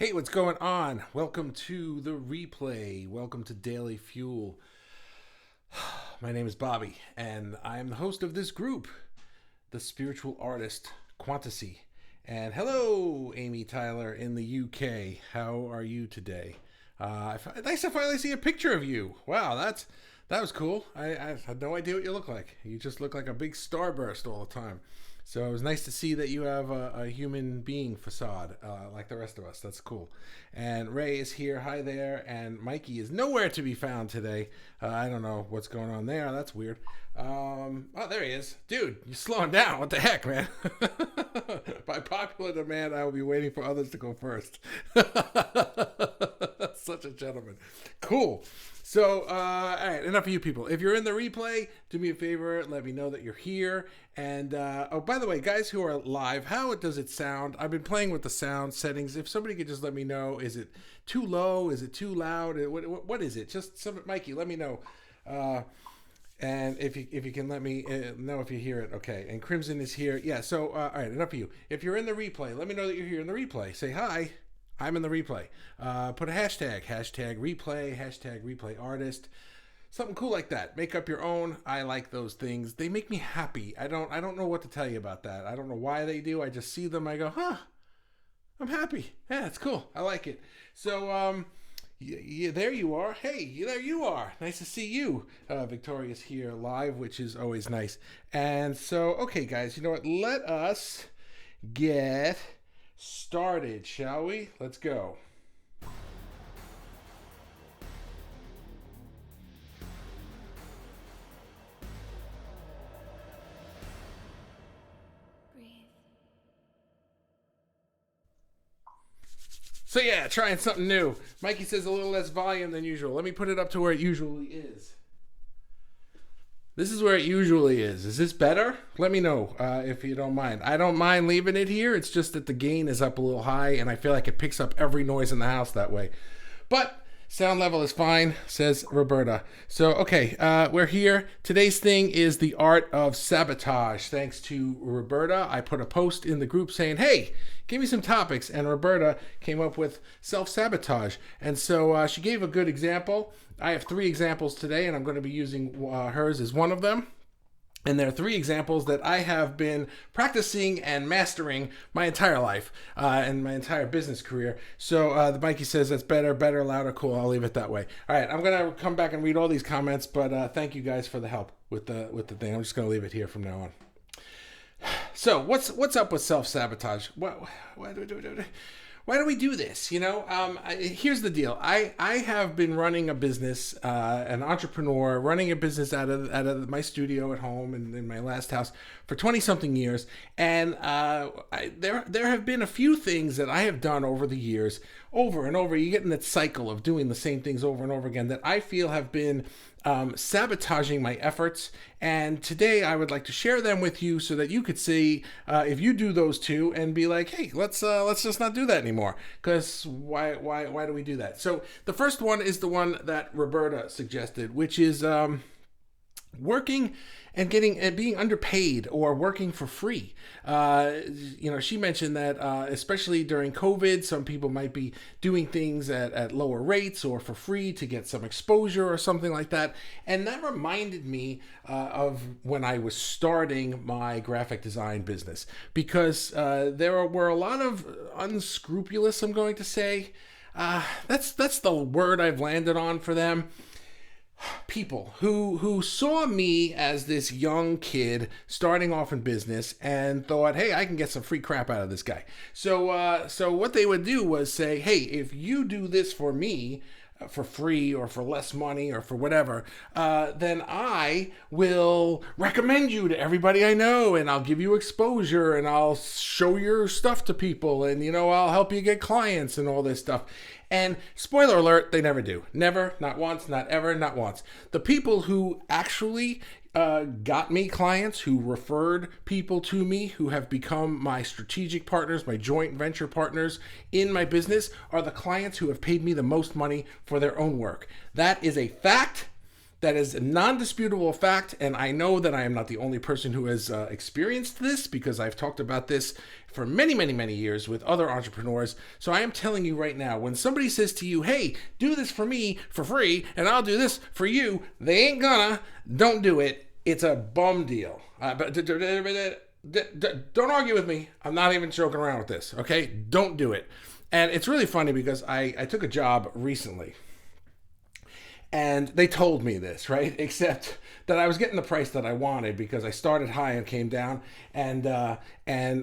Hey, what's going on? Welcome to the replay. Welcome to Daily Fuel. My name is Bobby, and I am the host of this group, the spiritual artist Quantasy. And hello, Amy Tyler in the UK. How are you today? Nice to finally see a picture of you. Wow, that was cool. I had no idea what you look like. You just look like a big starburst all the time. So it was nice to see that you have a human being facade like the rest of us. That's cool. And Ray is here. Hi there. And Mikey is nowhere to be found today. I don't know what's going on there. That's weird. Oh, there he is. Dude, you're slowing down. What the heck, man? By popular demand, I will be waiting for others to go first. Such a gentleman. Cool. So, all right, enough of you people. If you're in the replay, do me a favor, let me know that you're here. And, oh, by the way, guys who are live, how does it sound? I've been playing with the sound settings. If somebody could just let me know, is it too low? Is it too loud? What is it? Just, Mikey, let me know. And if you can let me know if you hear it, okay. And Crimson is here. Yeah, so, all right, enough of you. If you're in the replay, let me know that you're here in the replay. Say hi. I'm in the replay. Put a hashtag replay artist, something cool like that. Make up your own. I like those things. They make me happy. I don't know what to tell you about that. I don't know why they do. I just see them. I go, I'm happy. Yeah, it's cool. I like it. So, yeah, there you are. Hey, there you are. Nice to see you. Victoria's here live, which is always nice. And so, okay, guys, you know what? Let us get started, shall we? Let's go. So yeah, trying something new. Mikey says a little less volume than usual. Let me put it up to where it usually is. This is where it usually is. Is this better? Let me know if you don't mind. I don't mind leaving it here. It's just that the gain is up a little high, and I feel like it picks up every noise in the house that way. But sound level is fine, says Roberta. So, okay, we're here. Today's thing is the Art of Sabotage. Thanks to Roberta, I put a post in the group saying, hey, give me some topics. And Roberta came up with self-sabotage. And so she gave a good example. I have 3 examples today, and I'm going to be using hers as one of them. And there are 3 examples that I have been practicing and mastering my entire life and my entire business career. So the Mikey says that's better, louder, cool. I'll leave it that way. All right, I'm going to come back and read all these comments, but thank you guys for the help with the thing. I'm just going to leave it here from now on. So what's up with self-sabotage? Why do we do this? You know, here's the deal. I have been running a business, an entrepreneur, running a business out of my studio at home and in my last house for 20-something years. And there have been a few things that I have done over the years, over and over. You get in that cycle of doing the same things over and over again that I feel have been sabotaging my efforts. And today I would like to share them with you so that you could see if you do those two and be like, hey, let's just not do that anymore. Because why do we do that? So the first one is the one that Roberta suggested, which is working and being underpaid or working for free. She mentioned that especially during COVID, some people might be doing things at lower rates or for free to get some exposure or something like that. And that reminded me of when I was starting my graphic design business, because there were a lot of unscrupulous, I'm going to say, that's the word I've landed on for them, people who saw me as this young kid starting off in business and thought, hey, I can get some free crap out of this guy. So what they would do was say, hey, if you do this for me for free or for less money or for whatever, then I will recommend you to everybody I know, and I'll give you exposure, and I'll show your stuff to people, and I'll help you get clients and all this stuff. And spoiler alert, they never do. Never, not once, not ever, not once. The people who actually got me clients, who referred people to me, who have become my strategic partners, my joint venture partners in my business, are the clients who have paid me the most money for their own work. That is a fact. that is a non-disputable fact, and I know that I am not the only person who has experienced this, because I've talked about this for many, many, many years with other entrepreneurs. So I am telling you right now, when somebody says to you, hey, do this for me for free, and I'll do this for you, they ain't gonna. Don't do it. It's a bum deal. But don't argue with me. I'm not even joking around with this, okay? Don't do it. And it's really funny because I took a job recently, and they told me this, right? Except that I was getting the price that I wanted because I started high and came down, and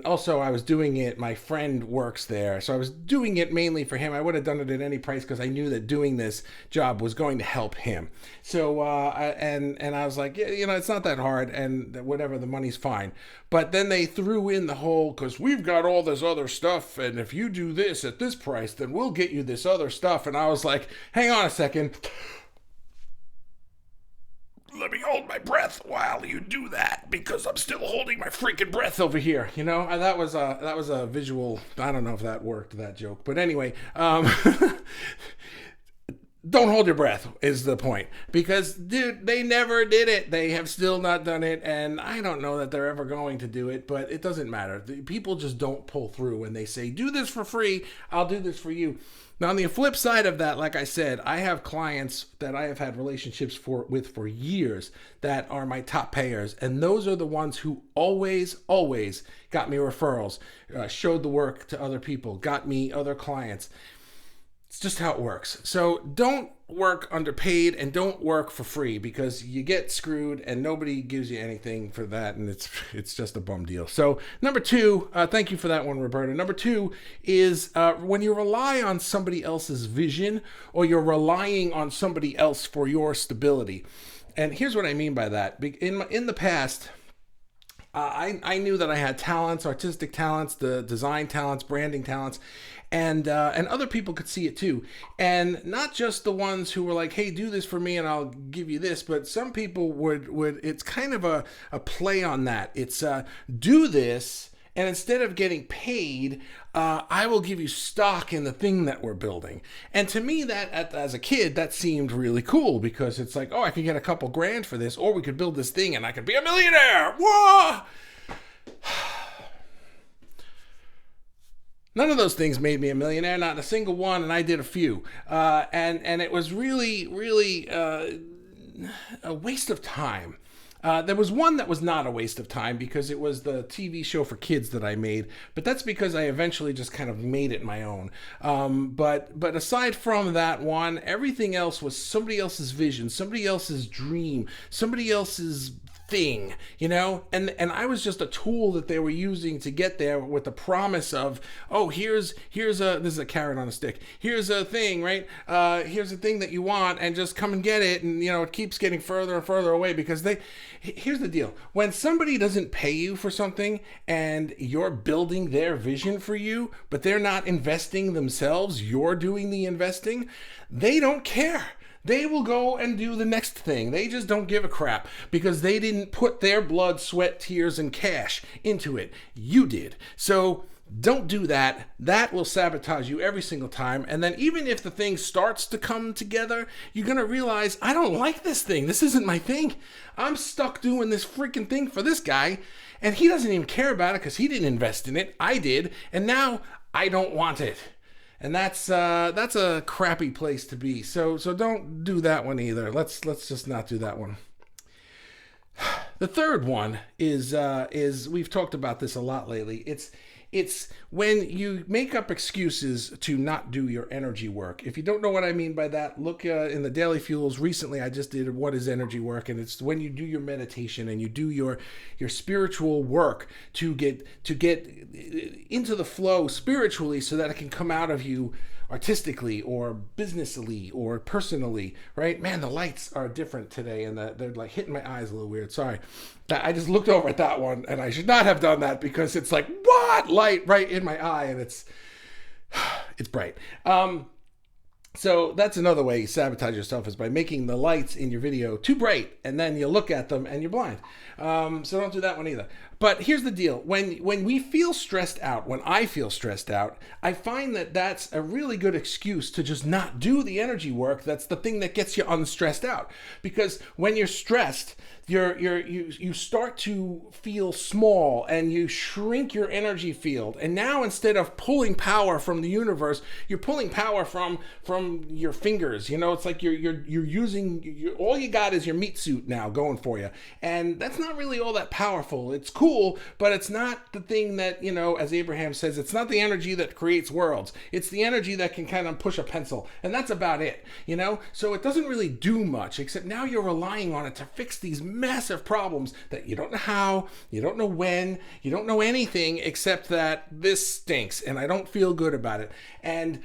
also I was doing it. My friend works there, so I was doing it mainly for him. I would have done it at any price because I knew that doing this job was going to help him. So I was like, yeah, it's not that hard, and whatever, the money's fine. But then they threw in the whole, because we've got all this other stuff, and if you do this at this price, then we'll get you this other stuff. And I was like, hang on a second. Let me hold my breath while you do that, because I'm still holding my freaking breath over here. That was a visual. I don't know if that worked, that joke, but anyway, don't hold your breath is the point, because dude, they never did it. They have still not done it, and I don't know that they're ever going to do it, but it doesn't matter. People just don't pull through when they say, do this for free, I'll do this for you. Now, on the flip side of that, like I said, I have clients that I have had relationships with for years that are my top payers. And those are the ones who always got me referrals, showed the work to other people, got me other clients. It's just how it works. So don't work underpaid and don't work for free, because you get screwed and nobody gives you anything for that, and it's just a bum deal. So number two, thank you for that one, Roberta. Number two is when you rely on somebody else's vision, or you're relying on somebody else for your stability. And here's what I mean by that. In the past, I knew that I had talents, artistic talents, the design talents, branding talents, and other people could see it too. And not just the ones who were like, hey, do this for me and I'll give you this, but some people would it's kind of a play on that. It's do this, and instead of getting paid, I will give you stock in the thing that we're building. And to me, that as a kid, that seemed really cool, because it's like, oh, I could get a couple grand for this, or we could build this thing and I could be a millionaire. Whoa! None of those things made me a millionaire, not a single one, and I did a few. And it was really a waste of time. There was one that was not a waste of time, because it was the TV show for kids that I made, but that's because I eventually just kind of made it my own. But aside from that one, everything else was somebody else's vision, somebody else's dream, somebody else's thing, and I was just a tool that they were using to get there, with the promise of, oh, here's this is a carrot on a stick, here's a thing, right? Here's a thing that you want, and just come and get it. And it keeps getting further and further away, because here's the deal: when somebody doesn't pay you for something and you're building their vision for you, but they're not investing themselves, you're doing the investing, they don't care. They will go and do the next thing. They just don't give a crap, because they didn't put their blood, sweat, tears, and cash into it. You did. So don't do that. That will sabotage you every single time. And then even if the thing starts to come together, you're going to realize, I don't like this thing. This isn't my thing. I'm stuck doing this freaking thing for this guy, and he doesn't even care about it because he didn't invest in it. I did. And now I don't want it. And that's a crappy place to be. So don't do that one either. Let's just not do that one. The third one is we've talked about this a lot lately. It's when you make up excuses to not do your energy work. If you don't know what I mean by that, look in the Daily Fuels. Recently, I just did What is Energy Work, and it's when you do your meditation and you do your spiritual work to get into the flow spiritually, so that it can come out of you artistically or businessly or personally, right? Man, the lights are different today, and they're like hitting my eyes a little weird. Sorry. I just looked over at that one, and I should not have done that, because it's like, what? Light right in my eye, and it's bright. So that's another way you sabotage yourself, is by making the lights in your video too bright, and then you look at them and you're blind. So don't do that one either. But here's the deal: when we feel stressed out, when I feel stressed out, I find that that's a really good excuse to just not do the energy work. That's the thing that gets you unstressed out. Because when you're stressed, you start to feel small and you shrink your energy field. And now instead of pulling power from the universe, you're pulling power from your fingers. You know, it's like you're using all you got is your meat suit now going for you, and that's not really all that powerful. It's cool, but it's not the thing that, you know, as Abraham says, it's not the energy that creates worlds. It's the energy that can kind of push a pencil, and that's about it. You know, so it doesn't really do much, except now you're relying on it to fix these massive problems that you don't know how, you don't know when, you don't know anything except that this stinks and I don't feel good about it. And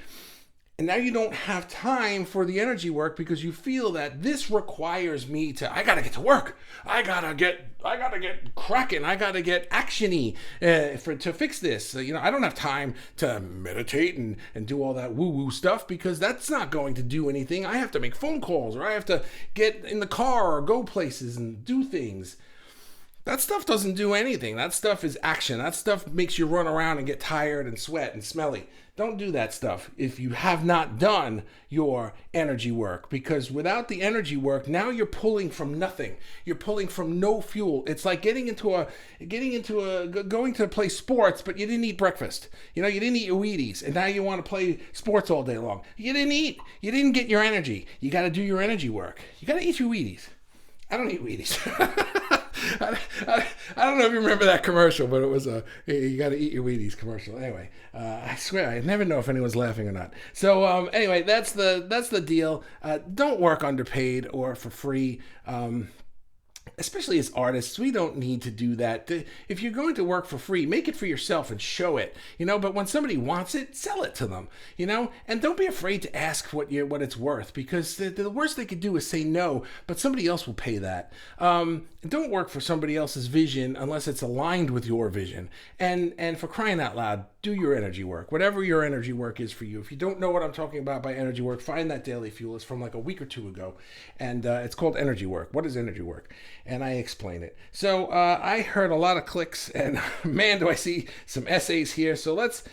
now you don't have time for the energy work because you feel that this requires me to, I gotta get to work. I gotta get cracking. I gotta get actiony to fix this. You know, I don't have time to meditate and do all that woo-woo stuff because that's not going to do anything. I have to make phone calls, or I have to get in the car or go places and do things. That stuff doesn't do anything. That stuff is action. That stuff makes you run around and get tired and sweat and smelly. Don't do that stuff if you have not done your energy work, because without the energy work, now you're pulling from nothing. You're pulling from no fuel. It's like going to play sports, but you didn't eat breakfast. You know, you didn't eat your Wheaties, and now you want to play sports all day long. You didn't eat. You didn't get your energy. You got to do your energy work. You got to eat your Wheaties. I don't eat Wheaties. I don't know if you remember that commercial, but it was you got to eat your Wheaties commercial. Anyway, I swear I never know if anyone's laughing or not. So anyway, that's the deal. Don't work underpaid or for free. Especially as artists, we don't need to do that. If you're going to work for free, make it for yourself and show it, you know, but when somebody wants it, sell it to them, you know, and don't be afraid to ask what it's worth, because the worst they could do is say no, but somebody else will pay that. Don't work for somebody else's vision unless it's aligned with your vision. And for crying out loud, do your energy work, whatever your energy work is for you. If you don't know what I'm talking about by energy work, find that Daily Fuel. It's from like a week or two ago, and it's called Energy Work. What is energy work? And I explain it. So I heard a lot of clicks, and man, do I see some essays here. So let's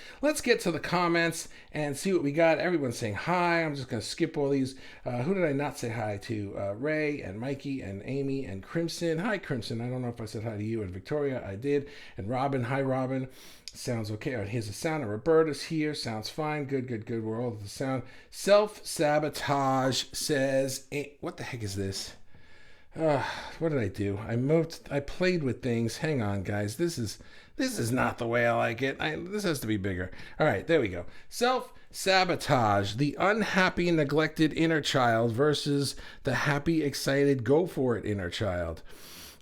get to the comments and see what we got. Everyone's saying hi. I'm just going to skip all these. Who did I not say hi to? Ray and Mikey and Amy and Crimson. Hi, Crimson. I don't know if I said hi to you. And Victoria, I did. And Robin. Hi, Robin. Sounds okay. All right, here's the sound. And Roberta's here. Sounds fine. Good. We're all at the sound. Self-sabotage says, what the heck is this? What did I do? I played with things. Hang on, guys. This is not the way I like it. This has to be bigger. All right, there we go. Self-sabotage, the unhappy, neglected inner child versus the happy, excited, go for it inner child.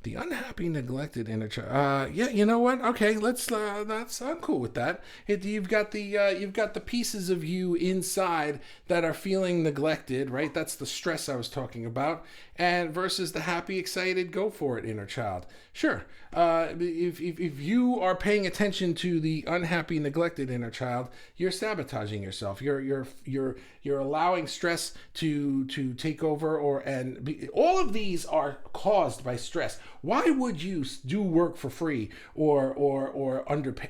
The unhappy, neglected inner child. Yeah, you know what? Okay, I'm cool with that. You've got the pieces of you inside that are feeling neglected, right? That's the stress I was talking about. And versus the happy, excited, go for it inner child. Sure. If you are paying attention to the unhappy, neglected inner child, you're sabotaging yourself. You're allowing stress to take over, all of these are caused by stress. Why would you do work for free or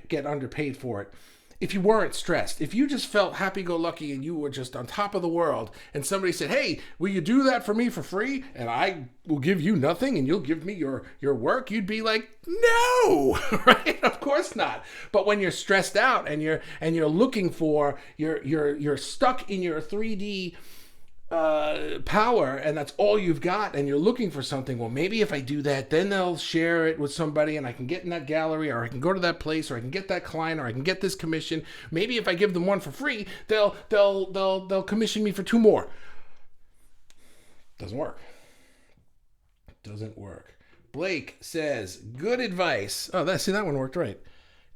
get underpaid for it if you weren't stressed? If you just felt happy-go-lucky and you were just on top of the world, and somebody said, hey, will you do that for me for free, and I will give you nothing and you'll give me your work, you'd be like, no, right? Of course not. But when you're stressed out and you're looking for, you're stuck in your 3D power, and that's all you've got, and you're looking for something. Well, maybe if I do that, then they'll share it with somebody and I can get in that gallery, or I can go to that place, or I can get that client, or I can get this commission. Maybe if I give them one for free, they'll commission me for two more. Doesn't work. Blake says, good advice. Oh, that one worked right.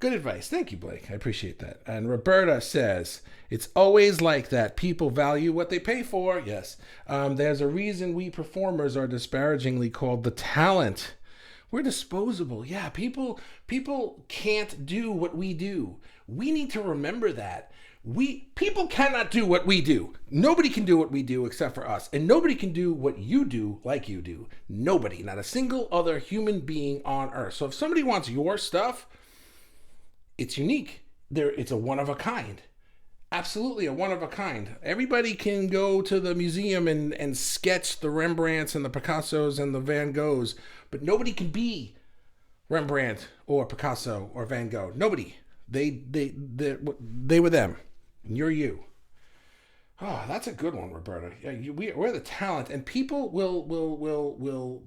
Good advice. Thank you, Blake. I appreciate that. And Roberta says, it's always like that. People value what they pay for. Yes. There's a reason we performers are disparagingly called the talent. We're disposable. Yeah, people can't do what we do. We need to remember that. People cannot do what we do. Nobody can do what we do except for us. And nobody can do what you do like you do. Nobody. Not a single other human being on earth. So if somebody wants your stuff, it's unique. It's a one of a kind. Absolutely a one of a kind. Everybody can go to the museum and sketch the Rembrandts and the Picassos and the Van Goghs, but nobody can be Rembrandt or Picasso or Van Gogh. Nobody. They were them. And you're you. Oh, that's a good one, Roberta. Yeah, we're the talent, and people will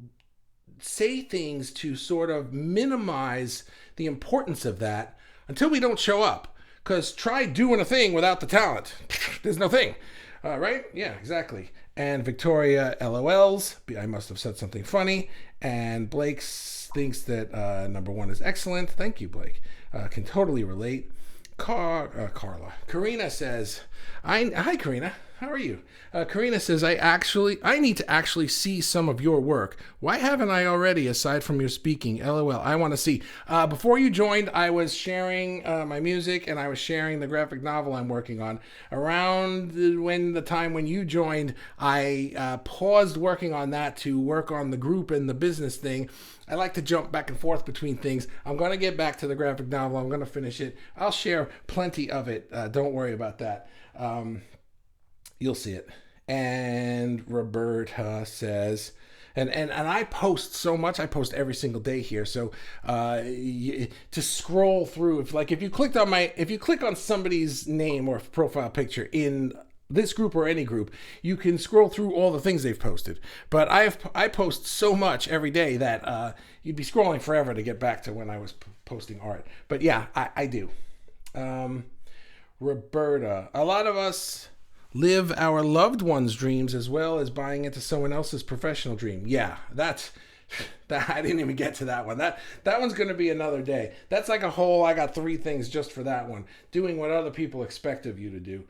say things to sort of minimize the importance of that until we don't show up. Because try doing a thing without the talent. There's no thing. Right? Yeah, exactly. And Victoria LOLs. I must have said something funny. And Blake thinks that number one is excellent. Thank you, Blake. Can totally relate. Carla. Karina says, hi, Karina. How are you? Karina says, I need to actually see some of your work. Why haven't I already, aside from your speaking? LOL. I want to see. Before you joined, I was sharing my music, and I was sharing the graphic novel I'm working on. Around the time when you joined, I paused working on that to work on the group and the business thing. I like to jump back and forth between things. I'm going to get back to the graphic novel. I'm going to finish it. I'll share plenty of it. Don't worry about that. You'll see it. And Roberta says, and I post so much. I post every single day here. So to scroll through, if you click on somebody's name or profile picture in this group or any group, you can scroll through all the things they've posted. But I post so much every day that you'd be scrolling forever to get back to when I was posting art. But yeah, I do. Roberta, a lot of us live our loved ones' dreams as well as buying into someone else's professional dream. Yeah, that I didn't even get to that one. That one's going to be another day. That's like I got 3 things just for that one. Doing what other people expect of you to do.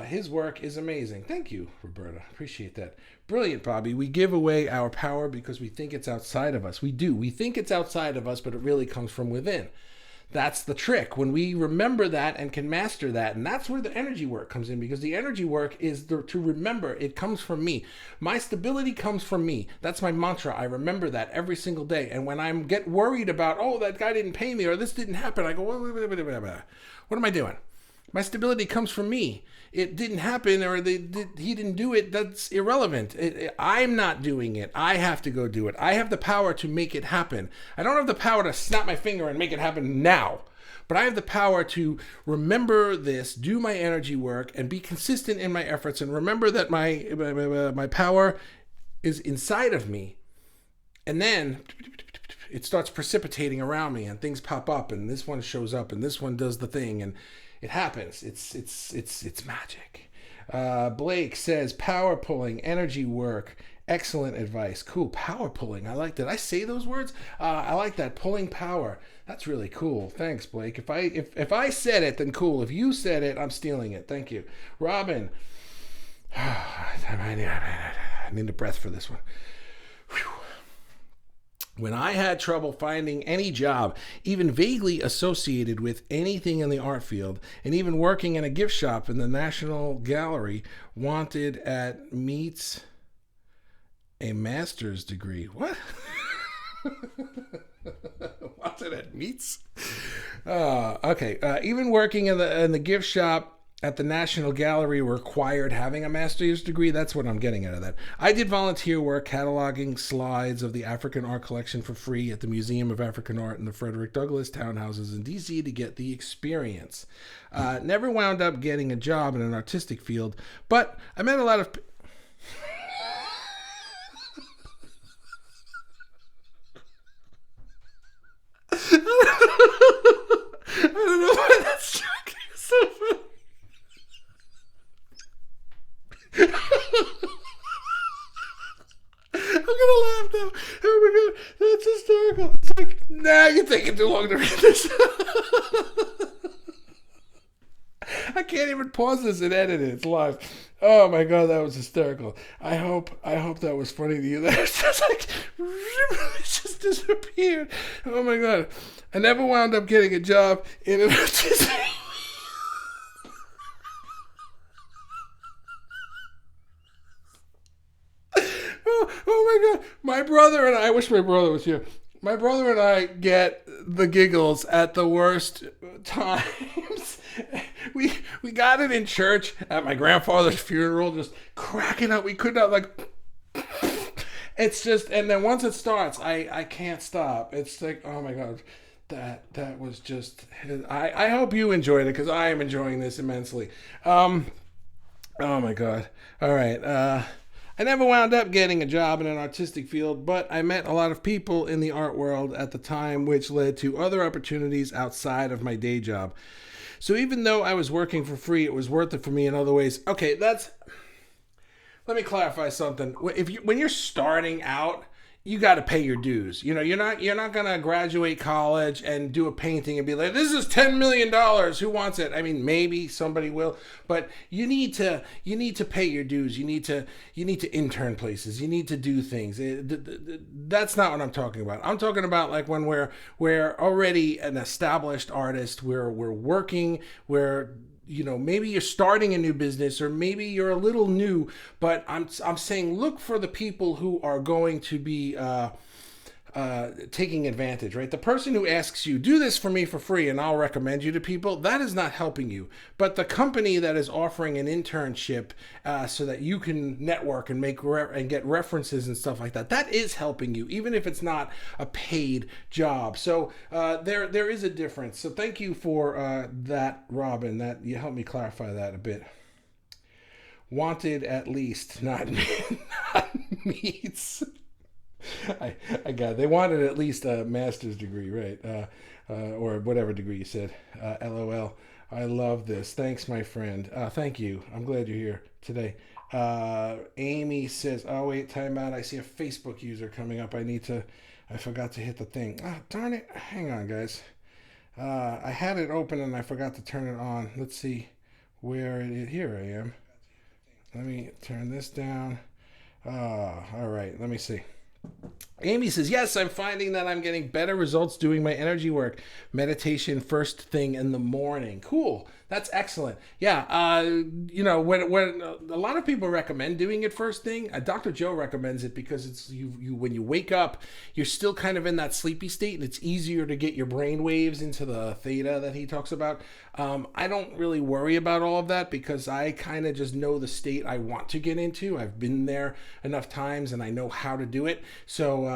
His work is amazing. Thank you, Roberta. Appreciate that. Brilliant, Bobby. We give away our power because we think it's outside of us. We do. We think it's outside of us, but it really comes from within. That's the trick. When we remember that and can master that, and that's where the energy work comes in, because the energy work is to remember it comes from me. My stability comes from me. That's my mantra. I remember that every single day. And when I get worried about, that guy didn't pay me or this didn't happen, I go, what am I doing? My stability comes from me. It didn't happen or he didn't do it. That's irrelevant. I'm not doing it. I have to go do it. I have the power to make it happen. I don't have the power to snap my finger and make it happen now. But I have the power to remember this, do my energy work, and be consistent in my efforts, and remember that my power is inside of me. And then it starts precipitating around me, and things pop up, and this one shows up, and this one does the thing, and it happens. It's magic. Blake says power pulling, energy work, excellent advice. Cool. Power pulling. I like that. I say those words. I like that. Pulling power. That's really cool. Thanks, Blake. If I said it, then cool. If you said it, I'm stealing it. Thank you, Robin. I need a breath for this one. Whew. When I had trouble finding any job, even vaguely associated with anything in the art field, and even working in a gift shop in the National Gallery, wanted at Meets a master's degree. What? Wanted at Meets? Okay. Even working in the gift shop at the National Gallery required having a master's degree. That's what I'm getting out of that. I did volunteer work cataloging slides of the African art collection for free at the Museum of African Art in the Frederick Douglass townhouses in D.C. to get the experience. Never wound up getting a job in an artistic field, but I met a lot of... I don't know why that's shocking. So funny. I'm gonna laugh now. Oh my god, that's hysterical. It's like, nah, you're taking too long to read this. I can't even pause this and edit it. It's live. Oh my god, that was hysterical. I hope that was funny to you. That was just like, it just disappeared. Oh my god. I never wound up getting a job in an artistic. oh my God. My brother and I wish my brother was here. My brother and I get the giggles at the worst times. We got it in church at my grandfather's funeral, just cracking up. We could not like. It's just, and then once it starts, I can't stop. It's like, oh my God, that was just. I hope you enjoyed it because I am enjoying this immensely. Oh my God. All right. I never wound up getting a job in an artistic field, but I met a lot of people in the art world at the time, which led to other opportunities outside of my day job. So even though I was working for free, it was worth it for me in other ways. Okay, let me clarify something. When you're starting out, you got to pay your dues. You know, you're not gonna graduate college and do a painting and be like, "This is $10 million. Who wants it?" I mean, maybe somebody will, but you need to pay your dues. You need to intern places. You need to do things. That's not what I'm talking about. I'm talking about like when we're already an established artist. We're working. Maybe you're starting a new business or maybe you're a little new, but I'm saying look for the people who are going to be taking advantage, right? The person who asks you, do this for me for free and I'll recommend you to people, that is not helping you. But the company that is offering an internship so that you can network and and get references and stuff like that, that is helping you, even if it's not a paid job. So there is a difference. So thank you for that, Robin. That you helped me clarify that a bit. Wanted at least, not not meets. I got it. They wanted at least a master's degree, right? Or whatever degree you said. LOL. I love this. Thanks, my friend. Thank you. I'm glad you're here today. Amy says, "Oh wait, time out. I see a Facebook user coming up. I forgot to hit the thing. Ah, darn it. Hang on, guys. I had it open and I forgot to turn it on. Let's see where it is. Here I am. Let me turn this down. All right. Let me see. Amy says, yes, I'm finding that I'm getting better results doing my energy work. Meditation first thing in the morning. Cool. That's excellent. Yeah. When a lot of people recommend doing it first thing, Dr. Joe recommends it because it's you when you wake up, you're still kind of in that sleepy state and it's easier to get your brain waves into the theta that he talks about. I don't really worry about all of that because I kind of just know the state I want to get into. I've been there enough times and I know how to do it. So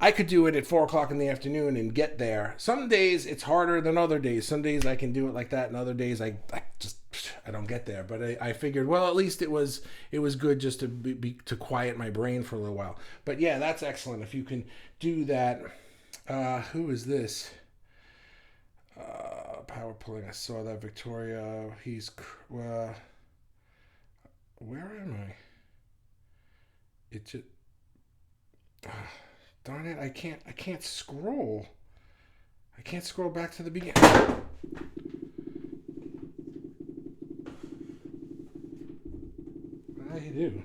I could do it at 4 o'clock in the afternoon and get there. Some days it's harder than other days. Some days I can do it like that, and other days I don't get there. But I figured, well, at least it was good just to quiet my brain for a little while. But yeah, that's excellent if you can do that. Who is this? Power pulling. I saw that, Victoria. He's where am I? It just. Darn it, I can't scroll. I can't scroll back to the beginning. What do I do?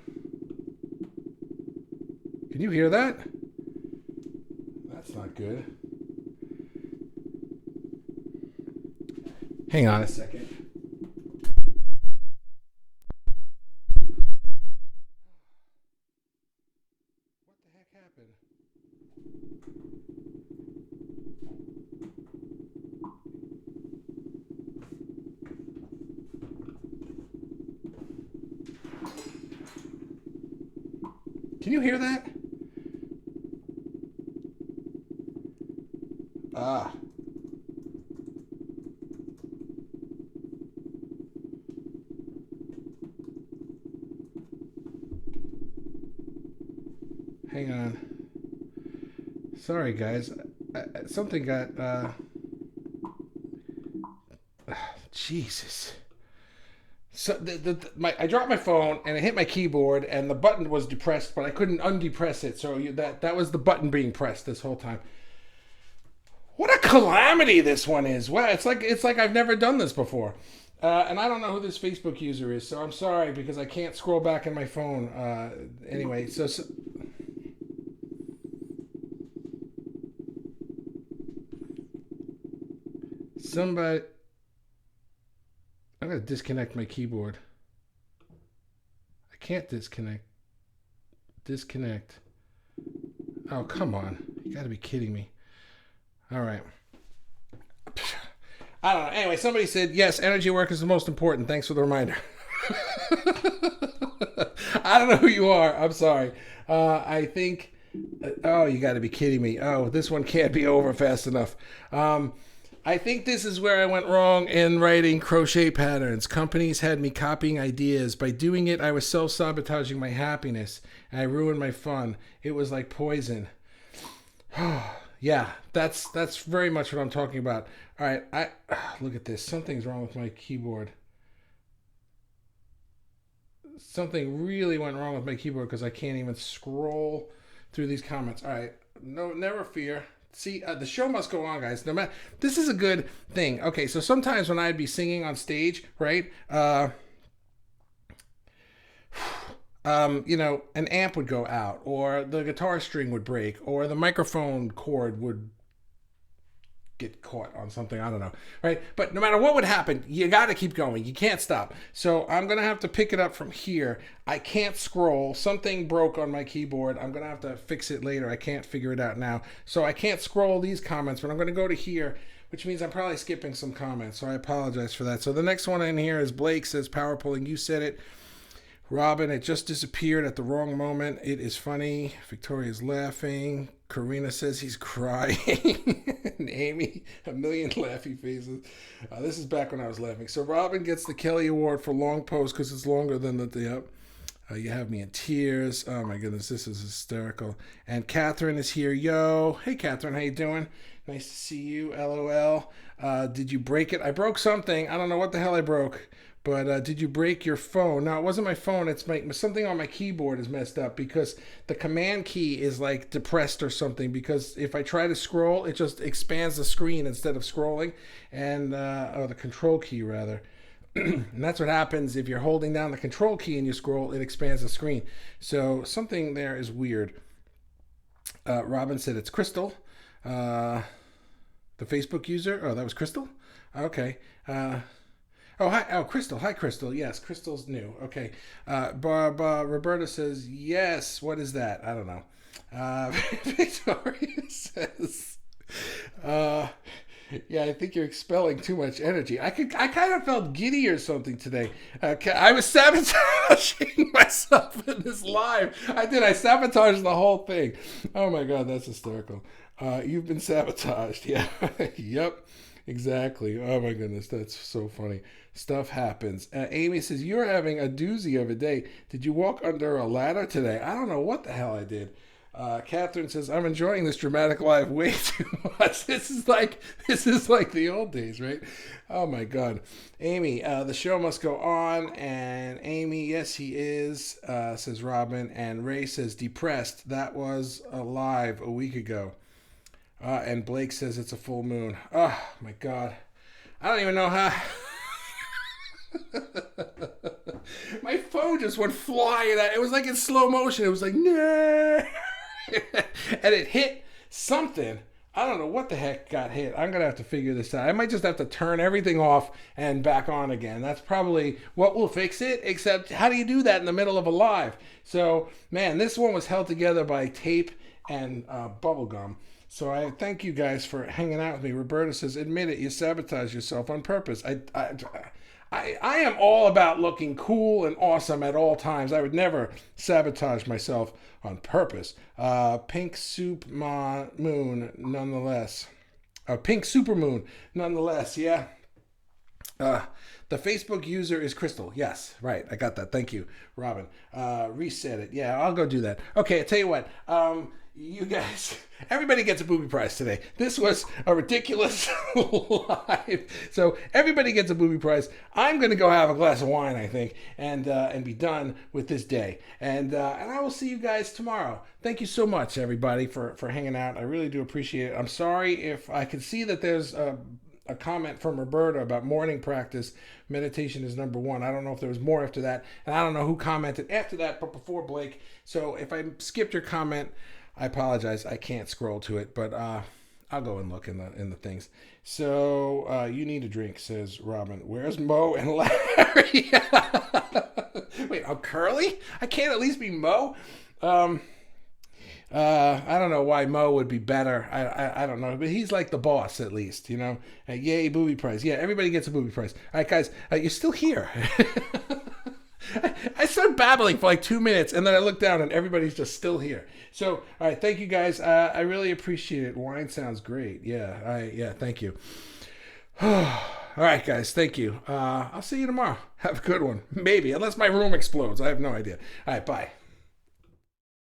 Can you hear that? That's not good. Hang on a second. What the heck happened? Can you hear that? Ah. Hang on. Sorry, guys. Something got. Jesus. So I dropped my phone and I hit my keyboard and the button was depressed, but I couldn't undepress it. So that was the button being pressed this whole time. What a calamity this one is! Wow, it's like I've never done this before. And I don't know who this Facebook user is, so I'm sorry because I can't scroll back in my phone. Anyway, so somebody, I'm gonna disconnect my keyboard. I can't disconnect. disconnect. Oh, come on. You got to be kidding me. All right. I don't know. Anyway, somebody said, yes, energy work is the most important. Thanks for the reminder. I don't know who you are. I'm sorry. I think... oh, you got to be kidding me. Oh, this one can't be over fast enough. I think this is where I went wrong in writing crochet patterns. Companies had me copying ideas. By doing it, I was self-sabotaging my happiness, and I ruined my fun. It was like poison. Yeah, that's very much what I'm talking about. All right, look at this. Something's wrong with my keyboard. Something really went wrong with my keyboard because I can't even scroll through these comments. All right, no, never fear. See, the show must go on, guys. No matter, this is a good thing. Okay, so sometimes when I'd be singing on stage, right? An amp would go out, or the guitar string would break, or the microphone cord would get caught on something. I don't know, right? But no matter what would happen, you got to keep going. You can't stop. So I'm going to have to pick it up from here. I can't scroll. Something broke on my keyboard. I'm going to have to fix it later. I can't figure it out now. So I can't scroll these comments, but I'm going to go to here, which means I'm probably skipping some comments. So I apologize for that. So the next one in here is Blake says, power pulling. You said it. Robin, it just disappeared at the wrong moment. It is funny. Victoria's laughing. Karina says he's crying. And Amy, a million laughy faces. This is back when I was laughing. So Robin gets the Kelly Award for long post because it's longer than the yep. You have me in tears. Oh my goodness, this is hysterical. And Catherine is here. Yo, hey Catherine, how you doing? Nice to see you. LOL. Did you break it? I broke something. I don't know what the hell I broke. But did you break your phone? No, it wasn't my phone. It's something on my keyboard is messed up because the command key is like depressed or something. Because if I try to scroll, it just expands the screen instead of scrolling, and or the control key rather. And that's what happens if you're holding down the control key and you scroll. It expands the screen. So something there is weird. Robin said it's Crystal, the Facebook user. Oh, that was Crystal. Okay. Oh, hi. Oh, Crystal. Hi, Crystal. Yes, Crystal's new. Okay. Roberta says, yes. What is that? I don't know. Victoria says, yeah, I think you're expelling too much energy. I kind of felt giddy or something today. I was sabotaging myself in this live. I did. I sabotaged the whole thing. Oh, my God. That's hysterical. You've been sabotaged. Yeah. Yep. Exactly. Oh my goodness, that's so funny. Stuff happens. Amy says, you're having a doozy of a day. Did you walk under a ladder today? I don't know what the hell I did. Catherine says, I'm enjoying this dramatic live way too much. This is like the old days, right? Oh my God. Amy, the show must go on. And Amy, yes, he is, says Robin. And Ray says, depressed. That was live a week ago. And Blake says it's a full moon. Oh, my God. I don't even know how. My phone just went flying. It was like in slow motion. It was like, nah. And it hit something. I don't know what the heck got hit. I'm going to have to figure this out. I might just have to turn everything off and back on again. That's probably what will fix it, except how do you do that in the middle of a live? So, man, this one was held together by tape and bubble gum. So I thank you guys for hanging out with me. Roberta says, admit it, you sabotage yourself on purpose. I am all about looking cool and awesome at all times. I would never sabotage myself on purpose. Pink soup moon, nonetheless. Pink supermoon, nonetheless, yeah. The Facebook user is Crystal. Yes, right. I got that. Thank you, Robin. Reset it. Yeah, I'll go do that. Okay, I'll tell you what. You guys, everybody gets a booby prize today. This was a ridiculous live. So everybody gets a booby prize. I'm going to go have a glass of wine, I think, and be done with this day. And I will see you guys tomorrow. Thank you so much, everybody, for hanging out. I really do appreciate it. I'm sorry if I can see that there's a comment from Roberta about morning practice. Meditation is number one. I don't know if there was more after that. And I don't know who commented after that, but before Blake. So if I skipped your comment, I apologize. I can't scroll to it, but I'll go and look in the things. So you need a drink, says Robin. Where's Mo and Larry? Wait, I'm Curly? I can't at least be Mo? I don't know why Mo would be better. I don't know, but he's like the boss at least, you know. Yay, booby prize. Yeah, everybody gets a booby prize. All right, guys, you're still here. I started babbling for like 2 minutes, and then I looked down, and everybody's just still here. So, all right, thank you guys. I really appreciate it. Wine sounds great. Yeah, thank you. All right, guys, thank you. I'll see you tomorrow. Have a good one. Maybe, unless my room explodes. I have no idea. All right, bye.